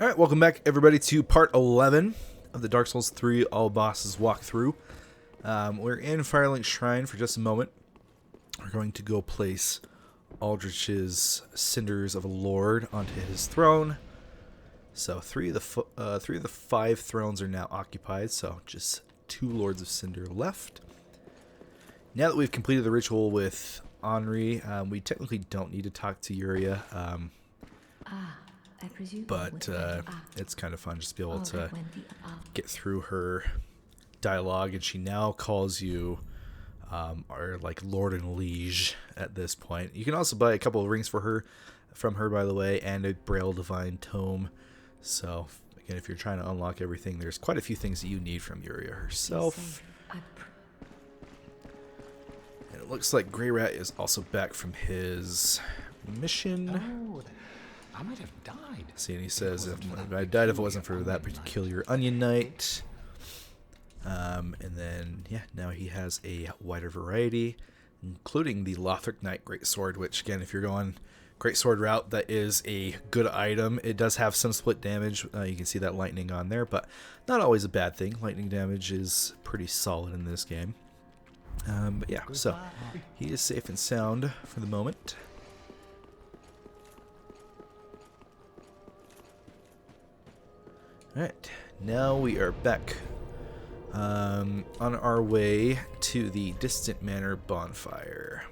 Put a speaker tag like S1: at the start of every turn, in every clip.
S1: Alright, welcome back everybody to part 11 of the Dark Souls 3 All Bosses walkthrough. We're in Firelink Shrine for just a moment. We're going to go place Aldrich's Cinders of a Lord onto his throne. So three of the 5 thrones are now occupied, so just 2 Lords of Cinder left. Now that we've completed the ritual with Henri, we technically don't need to talk to Yuria. But it's kind of fun just to be able to get through her dialogue, and she now calls you our like Lord and Liege at this point. You can also buy a couple of rings from her, by the way, and a Braille Divine Tome. So again, if you're trying to unlock everything, there's quite a few things that you need from Yuria herself. And it looks like Grey Rat is also back from his mission.
S2: I might have died.
S1: See, and he says, if I died if it wasn't for that particular Onion Knight. And then, yeah, now he has a wider variety, including the Lothric Knight Greatsword, which, again, if you're going Greatsword route, that is a good item. It does have some split damage. You can see that lightning on there, but not always a bad thing. Lightning damage is pretty solid in this game. But yeah, so he is safe and sound for the moment. Alright, now we are back on our way to the Distant Manor bonfire.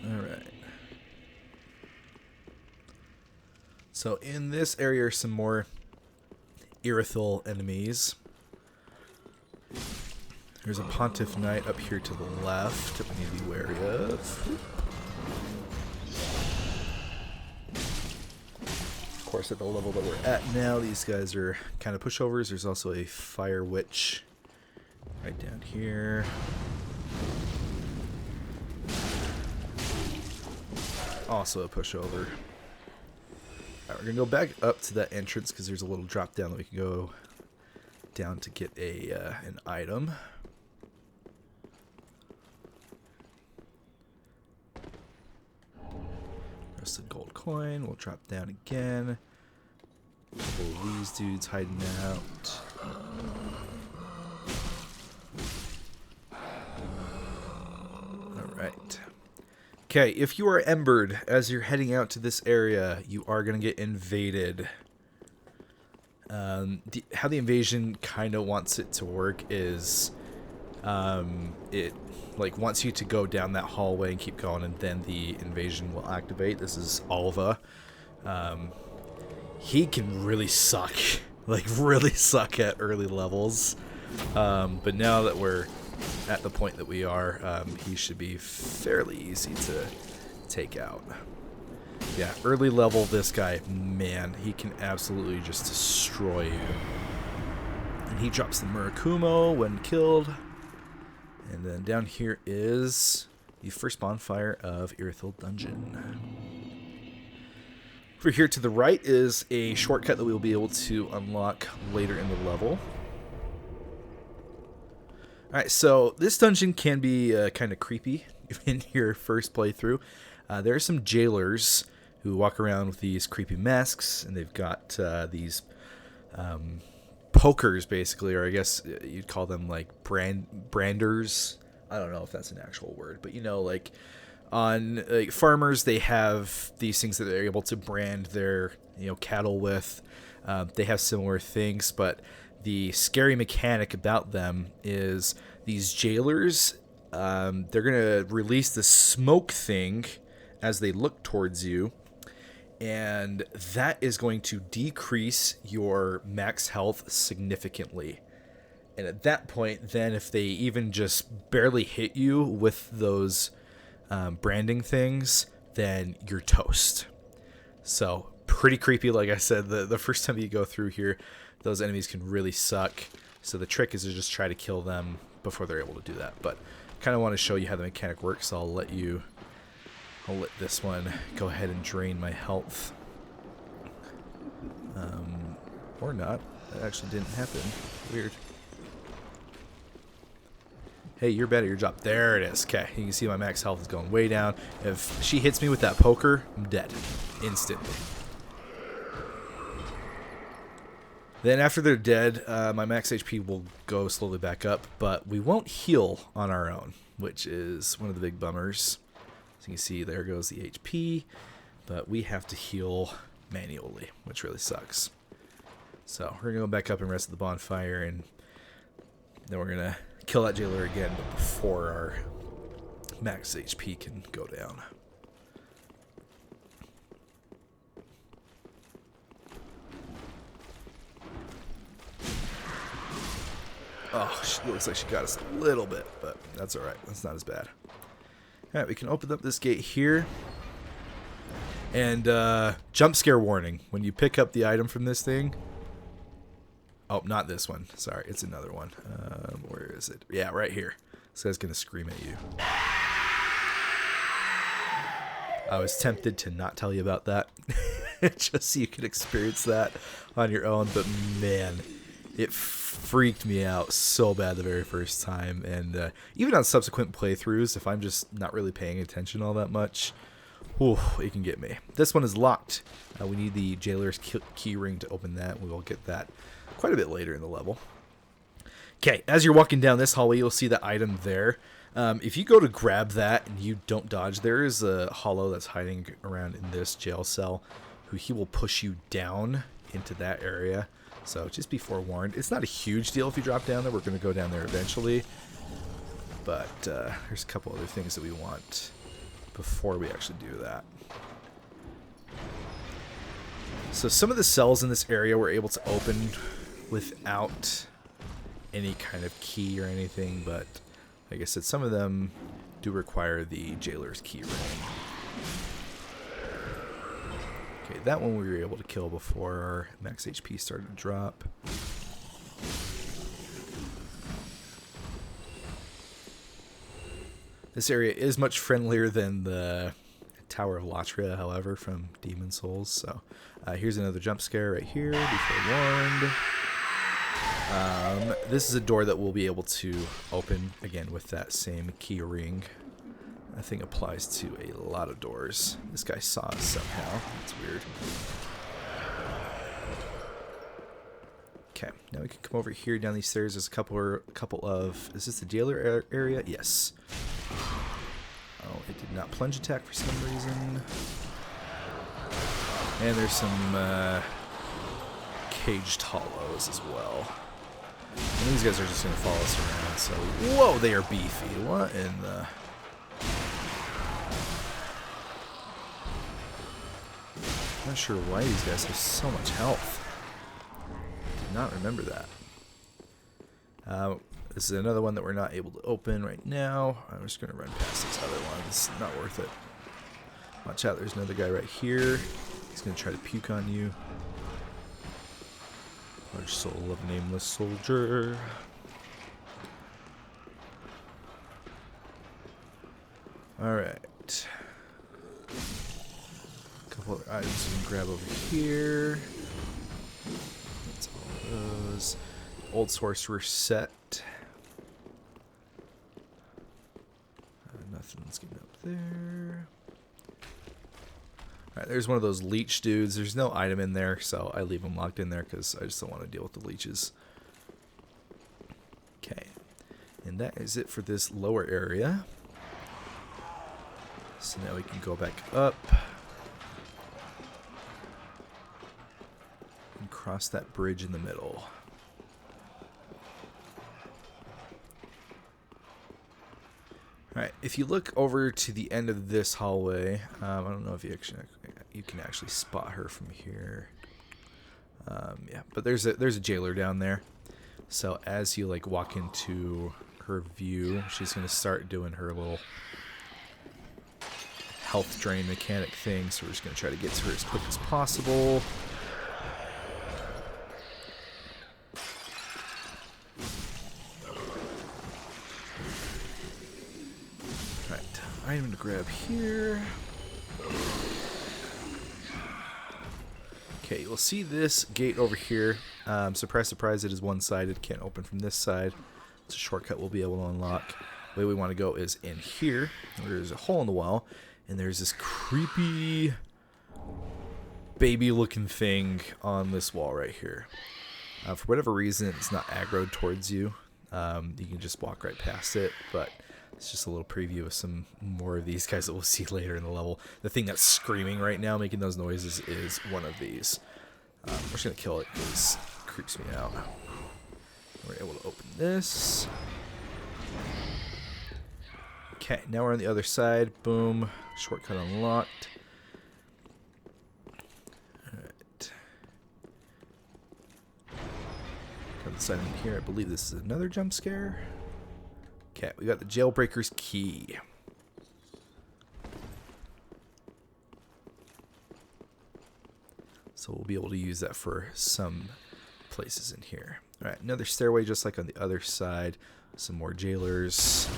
S1: Alright. So in this area are some more Irithyll enemies. There's a Pontiff Knight up here to the left that we need to be wary of. Of course, at the level that we're at now, these guys are kind of pushovers. There's also a Fire Witch right down here. Also a pushover. Alright, we're going to go back up to that entrance because there's a little drop down that we can go down to get an item. Rusted gold coin. We'll drop down again. A couple of these dudes hiding out. Alright. Okay, if you are embered as you're heading out to this area, you are going to get invaded. How the invasion kind of wants it to work is it like wants you to go down that hallway and keep going, and then the invasion will activate. This is Alva. He can really suck, like really suck at early levels, but now that we're at the point that we are, he should be fairly easy to take out. Yeah, early level, this guy, man, he can absolutely just destroy you. And he drops the Murakumo when killed. And then down here is the first bonfire of Irithyll Dungeon. Over here to the right is a shortcut that we will be able to unlock later in the level. Alright, so this dungeon can be kind of creepy in your first playthrough. There are some jailers who walk around with these creepy masks, and they've got these pokers, basically, or I guess you'd call them like branders. I don't know if that's an actual word, but you know, like on like farmers, they have these things that they're able to brand their cattle with. They have similar things, but the scary mechanic about them is these jailers. They're gonna release the smoke thing as they look towards you, and that is going to decrease your max health significantly. And at that point, then if they even just barely hit you with those branding things, then you're toast. So pretty creepy, like I said. The first time you go through here, those enemies can really suck. So the trick is to just try to kill them before they're able to do that. But I kind of want to show you how the mechanic works, so I'll let this one go ahead and drain my health. Or not. That actually didn't happen. Weird. Hey, you're bad at your job. There it is. Okay, you can see my max health is going way down. If she hits me with that poker, I'm dead. Instantly. Then after they're dead, my max HP will go slowly back up, but we won't heal on our own, which is one of the big bummers. So you can see there goes the HP, but we have to heal manually, which really sucks. So we're going to go back up and rest at the bonfire, and then we're going to kill that jailer again, but before our max HP can go down. Oh, she looks like she got us a little bit, but that's alright. That's not as bad. Alright, we can open up this gate here. And jump scare warning. When you pick up the item from this thing... Oh, not this one. Sorry, it's another one. Where is it? Yeah, right here. This guy's going to scream at you. I was tempted to not tell you about that. Just so you could experience that on your own. But man, it freaked me out so bad the very first time. And even on subsequent playthroughs, if I'm just not really paying attention all that much, ooh, it can get me. This one is locked. We need the jailer's key ring to open that. We will get that quite a bit later in the level. Okay, as you're walking down this hallway, you'll see the item there. If you go to grab that and you don't dodge, there is a hollow that's hiding around in this jail cell. He will push you down into that area. So just be forewarned. It's not a huge deal if you drop down there. We're going to go down there eventually. But there's a couple other things that we want before we actually do that. So some of the cells in this area we're able to open without any kind of key or anything, but like I said, some of them do require the jailer's key ring. Okay, that one we were able to kill before our max HP started to drop. This area is much friendlier than the Tower of Latria, however, from Demon Souls. So here's another jump scare right here. Be forewarned. This is a door that we'll be able to open again with that same key ring. That thing applies to a lot of doors. This guy saw us somehow. That's weird. Okay, now we can come over here down these stairs. There's a couple of. Is this the jailer area? Yes. Oh, it did not plunge attack for some reason. And there's some caged hollows as well. And these guys are just going to follow us around. So, whoa, they are beefy. What in the... I'm not sure why these guys have so much health. Did not remember that. This is another one that we're not able to open right now. I'm just going to run past this other one. It's not worth it. Watch out, there's another guy right here. He's going to try to puke on you. Large soul of a nameless soldier. Alright. A couple other items we can grab over here. That's all those. Old sorcerer set. Nothing's getting up there. Alright, there's one of those leech dudes. There's no item in there, so I leave them locked in there because I just don't want to deal with the leeches. Okay. And that is it for this lower area. So now we can go back up. And cross that bridge in the middle. Alright, if you look over to the end of this hallway, I don't know if you can actually spot her from here. Yeah, but there's a jailer down there. So as you like walk into her view, she's going to start doing her little health drain mechanic thing. So we're just going to try to get to her as quick as possible. Item to grab here. Okay, we'll see this gate over here. Surprise, surprise, it is one-sided. Can't open from this side. It's a shortcut we'll be able to unlock. The way we want to go is in here. There's a hole in the wall, and there's this creepy baby-looking thing on this wall right here. For whatever reason, it's not aggroed towards you. You can just walk right past it, but it's just a little preview of some more of these guys that we'll see later in the level. The thing that's screaming right now, making those noises, is one of these. We're just going to kill it because it creeps me out. We're able to open this. Okay, now we're on the other side. Boom. Shortcut unlocked. Alright. Come inside in here. I believe this is another jump scare. Okay, we got the jailbreaker's key. So we'll be able to use that for some places in here. Alright, another stairway just like on the other side. Some more jailers.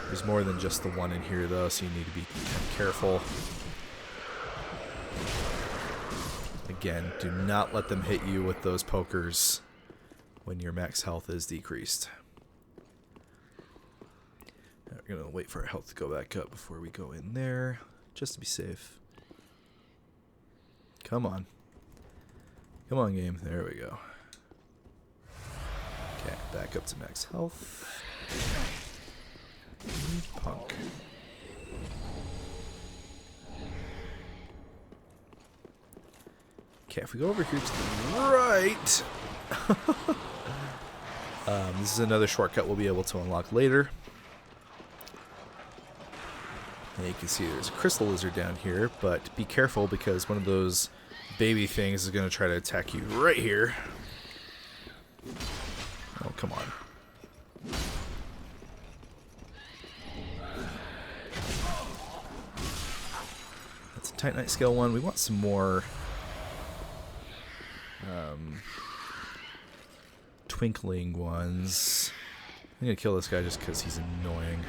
S1: There's more than just the one in here though, so you need to be careful. Again, do not let them hit you with those pokers when your max health is decreased. We're going to wait for our health to go back up before we go in there, just to be safe. Come on. Come on, game. There we go. Okay, back up to max health. Punk. Okay, if we go over here to the right... this is another shortcut we'll be able to unlock later. And you can see there's a crystal lizard down here, but be careful because one of those baby things is going to try to attack you right here. Oh, come on. That's a Titanite scale 1. We want some more twinkling ones. I'm going to kill this guy just because he's annoying.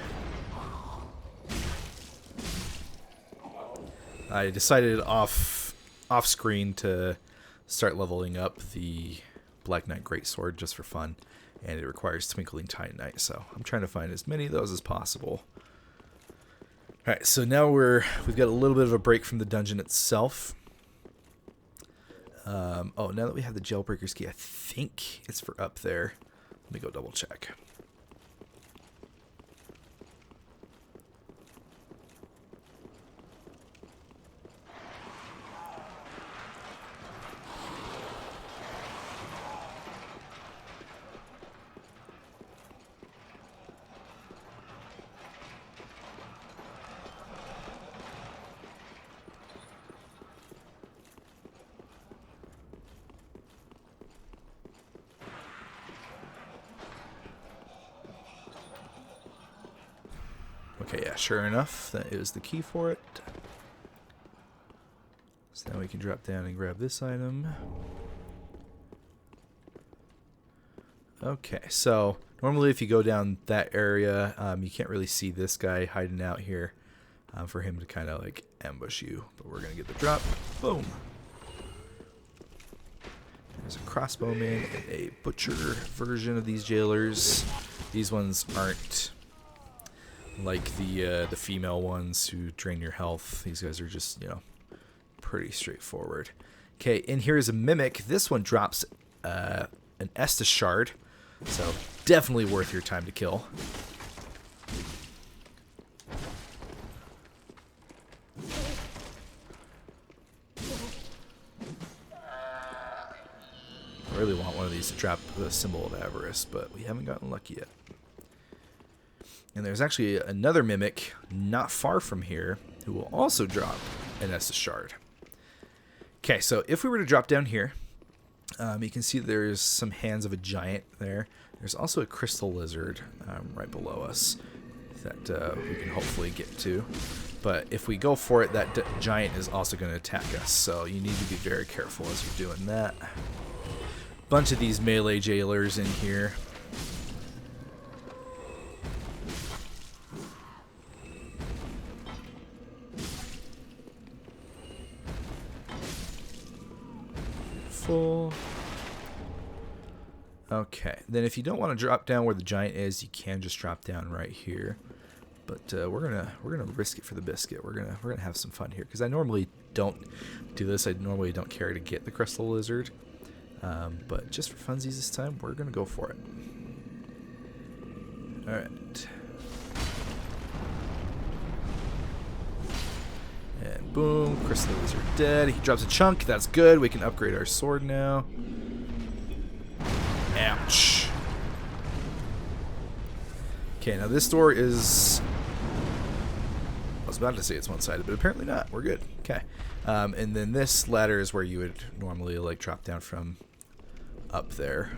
S1: I decided off screen to start leveling up the Black Knight Greatsword just for fun, and it requires twinkling Titanite, so I'm trying to find as many of those as possible. Alright, so now we've got a little bit of a break from the dungeon itself. Oh, now that we have the jailbreaker's key, I think it's for up there. Let me go double check. Okay, yeah, sure enough, that is the key for it. So now we can drop down and grab this item. Okay, so normally if you go down that area, you can't really see this guy hiding out here for him to kind of like ambush you. But we're going to get the drop. Boom. There's a crossbowman and a butcher version of these jailers. These ones aren't like the female ones who drain your health. These guys are just, you know, pretty straightforward. Okay, and here's a mimic. This one drops an Estus shard, so definitely worth your time to kill. I really want one of these to drop the symbol of avarice, but we haven't gotten lucky yet. And there's actually another mimic not far from here who will also drop an Estus shard. Okay, so if we were to drop down here, you can see there's some hands of a giant there. There's also a crystal lizard right below us that we can hopefully get to. But if we go for it, that giant is also going to attack us, so you need to be very careful as you're doing that. Bunch of these melee jailers in here. Full. Okay, then if you don't want to drop down where the giant is, you can just drop down right here. But we're gonna risk it for the biscuit. We're gonna have some fun here because I normally don't do this. I normally don't care to get the crystal lizard, but just for funsies this time, we're gonna go for it. All right, and boom, crystal lizard dead. He drops a chunk. That's good. We can upgrade our sword now. Ouch. Okay, now this door is... I was about to say it's one-sided, but apparently not. We're good. Okay. And then this ladder is where you would normally like drop down from up there.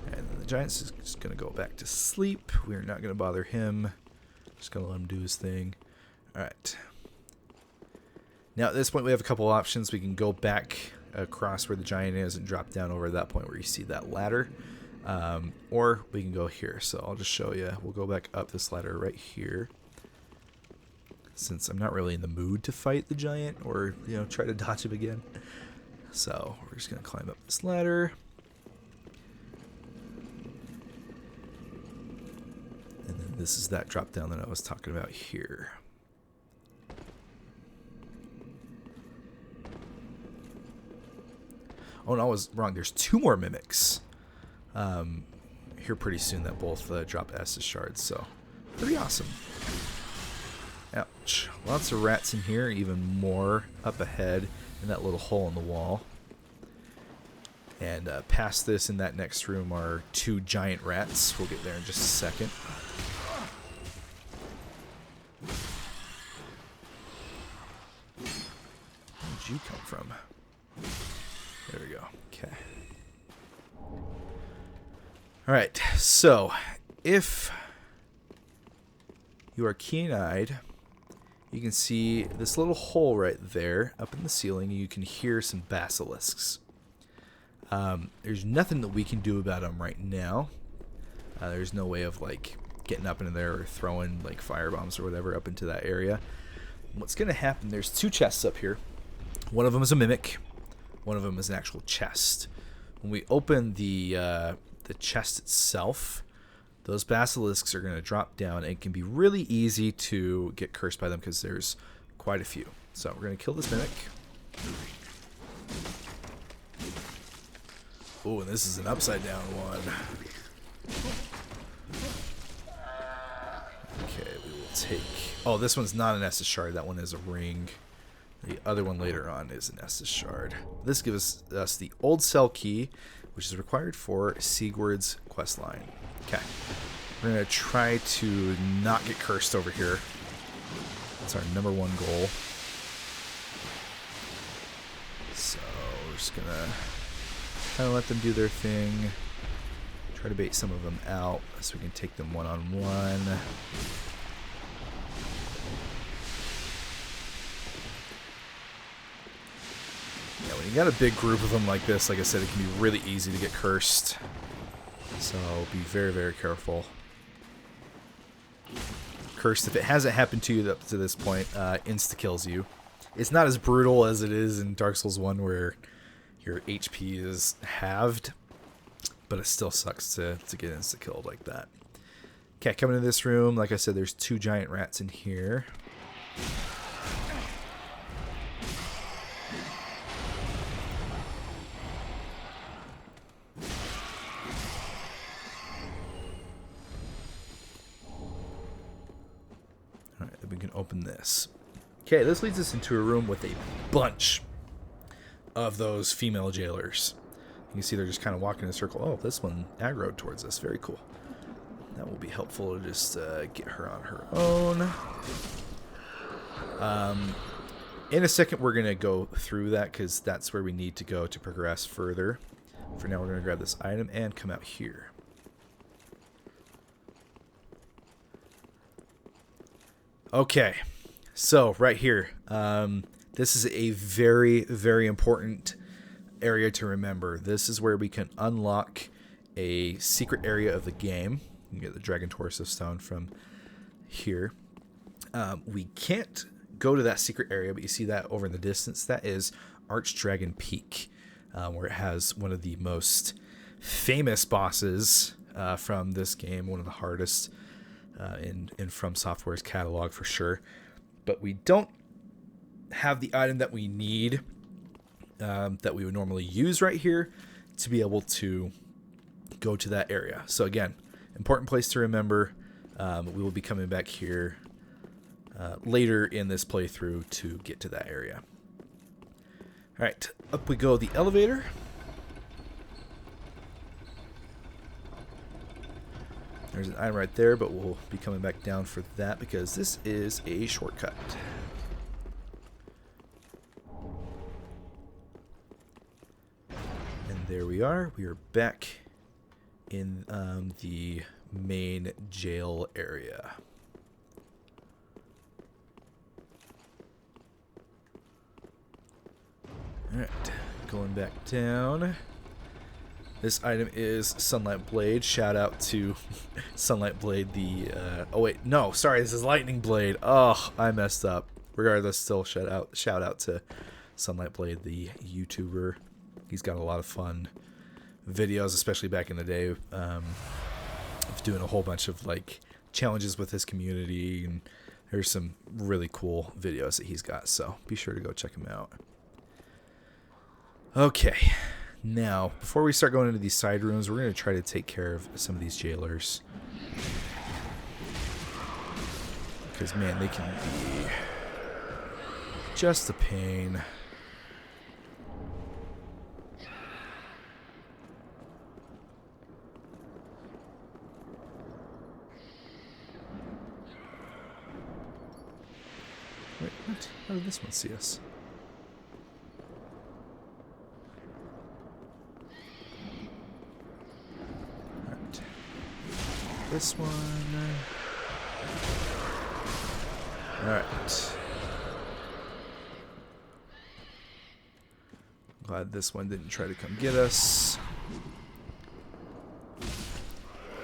S1: And then the giant's just going to go back to sleep. We're not going to bother him. Just going to let him do his thing. All right. Now at this point we have a couple options. We can go back across where the giant is and drop down over that point where you see that ladder. Or we can go here. So I'll just show you. We'll go back up this ladder right here. Since I'm not really in the mood to fight the giant or, you know, try to dodge him again. So we're just going to climb up this ladder. And then this is that drop down that I was talking about here. Oh, no, I was wrong. There's 2 more mimics here pretty soon that both drop Estus shards. So pretty awesome. Ouch. Lots of rats in here, even more up ahead in that little hole in the wall. And past this in that next room are 2 giant rats. We'll get there in just a second. Where'd you come from? There we go. Okay. Alright, so if you are keen-eyed, you can see this little hole right there up in the ceiling. You can hear some basilisks. There's nothing that we can do about them right now. There's no way of like getting up into there or throwing like firebombs or whatever up into that area. What's going to happen, there's 2 chests up here. One of them is a mimic. One of them is an actual chest. When we open the chest itself, those basilisks are going to drop down, and it can be really easy to get cursed by them because there's quite a few. So we're going to kill this mimic. Oh, and this is an upside down one. Okay, we will take... Oh, this one's not an Estus shard. That one is a ring. The other one later on is an Estus shard. This gives us the old cell key, which is required for Sigurd's questline. Okay. We're going to try to not get cursed over here. That's our number 1 goal. So we're just going to kind of let them do their thing. Try to bait some of them out so we can take them one-on-one. Yeah, when you got a big group of them like this, like I said, it can be really easy to get cursed. So be very, very careful. Cursed, if it hasn't happened to you up to this point, insta-kills you. It's not as brutal as it is in Dark Souls 1 where your HP is halved, but it still sucks to get insta-killed like that. Okay, coming into this room, like I said, there's 2 giant rats in here. We can open this. Okay, this leads us into a room with a bunch of those female jailers. You can see they're just kind of walking in a circle. Oh, this one aggroed towards us. Very cool. That will be helpful to just get her on her own. In a second, we're going to go through that because that's where we need to go to progress further. For now, we're going to grab this item and come out here. Okay, so right here, this is a very, very important area to remember. This is where we can unlock a secret area of the game. You can get the Dragon Torso Stone from here. We can't go to that secret area, but you see that over in the distance. That is Archdragon Peak, where it has one of the most famous bosses from this game, one of the hardest in From Software's catalog for sure. But we don't have the item that we need, that we would normally use right here to be able to go to that area. So again, important place to remember. We will be coming back here later in this playthrough to get to that area. All right, up we go the elevator. There's an item right there, but we'll be coming back down for that because this is a shortcut. And there we are. We are back in the main jail area. Alright, going back down. This item is Sunlight Blade. Shout out to Sunlight Blade, oh wait, no, sorry, this is Lightning Blade. Oh, I messed up. Regardless, still shout out to Sunlight Blade, the YouTuber. He's got a lot of fun videos, especially back in the day, of doing a whole bunch of like challenges with his community, and there's some really cool videos that he's got, so be sure to go check him out. Okay, now before we start going into these side rooms, we're going to try to take care of some of these jailers, because man, they can be just a pain. Wait, what? How did this one see us? Alright. This one. Alright. Glad this one didn't try to come get us.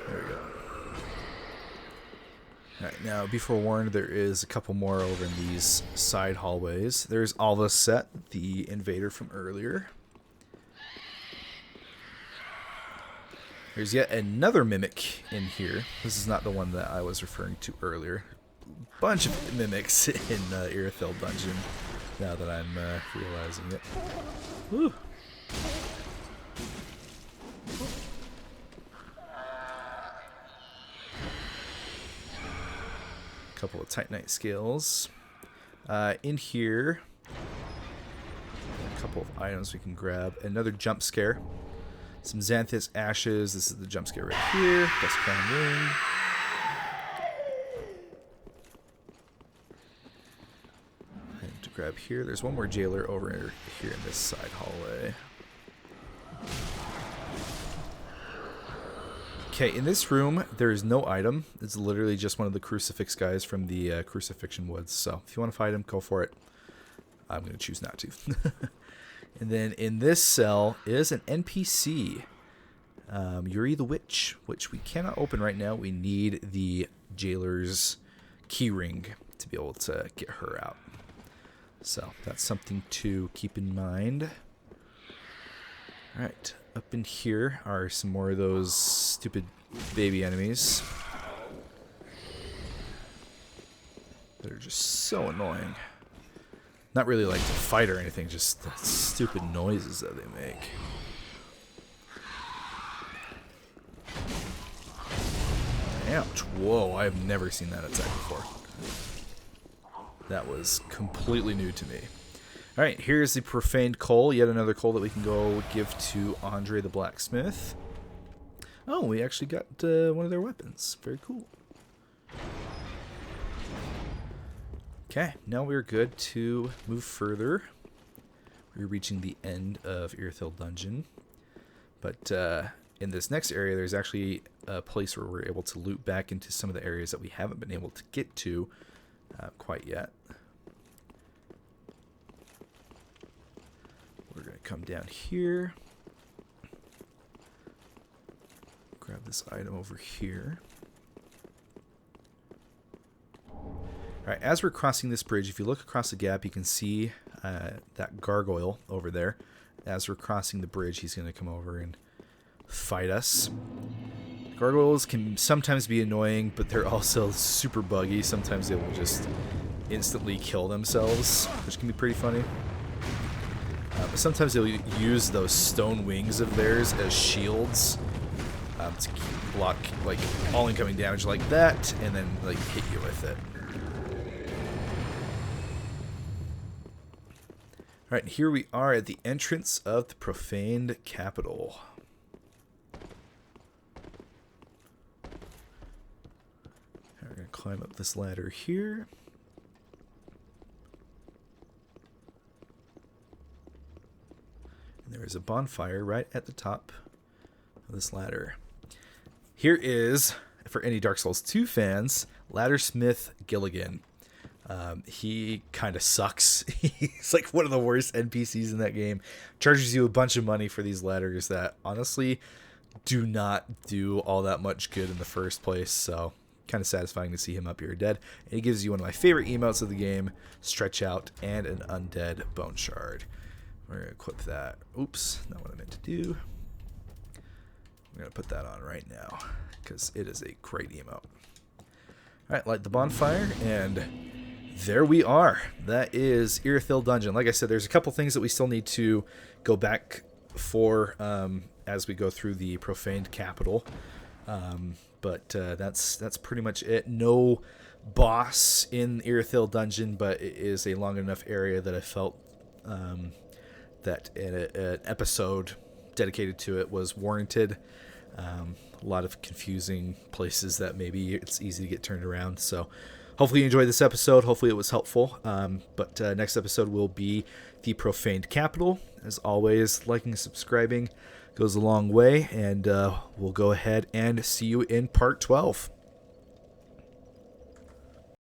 S1: There we go. Alright, now be forewarned, there is a couple more over in these side hallways. There's Alva Set, the invader from earlier. There's yet another mimic in here. This is not the one that I was referring to earlier. Bunch of mimics in Irithyll Dungeon, now that I'm realizing it. Woo. Couple of Titanite scales. In here, a couple of items we can grab. Another jump scare. Some Xanthus ashes. This is the jump scare right here. Plus crown ring. And to grab here. There's one more jailer over here in this side hallway. Okay, in this room, there is no item. It's literally just one of the crucifix guys from the Crucifixion Woods. So if you want to fight him, go for it. I'm going to choose not to. And then in this cell is an NPC, Yuri the Witch, which we cannot open right now. We need the jailer's keyring to be able to get her out. So that's something to keep in mind. All right. Up in here are some more of those stupid baby enemies that are just so annoying. Not really like to fight or anything, just the stupid noises that they make. Ouch. Whoa, I have never seen that attack before. That was completely new to me. Alright, here's the Profaned Coal, yet another coal that we can go give to Andre the Blacksmith. Oh, we actually got one of their weapons. Very cool. Okay, now we're good to move further. We're reaching the end of Irithyll Dungeon. But in this next area, there's actually a place where we're able to loot back into some of the areas that we haven't been able to get to quite yet. We're going to come down here. Grab this item over here. Alright, as we're crossing this bridge, if you look across the gap, you can see that gargoyle over there. As we're crossing the bridge, he's going to come over and fight us. Gargoyles can sometimes be annoying, but they're also super buggy. Sometimes they will just instantly kill themselves, which can be pretty funny. But sometimes they'll use those stone wings of theirs as shields to block like all incoming damage like that, and then like hit you with it. All right, here we are at the entrance of the Profaned Capital. We're going to climb up this ladder here. And there is a bonfire right at the top of this ladder. Here is, for any Dark Souls 2 fans, Laddersmith Gilligan. He kind of sucks. He's like one of the worst NPCs in that game. Charges you a bunch of money for these ladders that honestly do not do all that much good in the first place. So kind of satisfying to see him up here dead. And he gives you one of my favorite emotes of the game, Stretch Out, and an Undead Bone Shard. We're going to equip that. Oops, not what I meant to do. I'm going to put that on right now because it is a great emote. Alright, light the bonfire, and there we are. That is Irithyll Dungeon. Like I said, there's a couple things that we still need to go back for as we go through the Profaned Capital. But that's pretty much it. No boss in Irithyll Dungeon, but it is a long enough area that I felt that an episode dedicated to it was warranted. A lot of confusing places that maybe it's easy to get turned around. So hopefully you enjoyed this episode. Hopefully it was helpful. But next episode will be the Profaned Capital. As always, liking and subscribing goes a long way. And we'll go ahead and see you in part 12.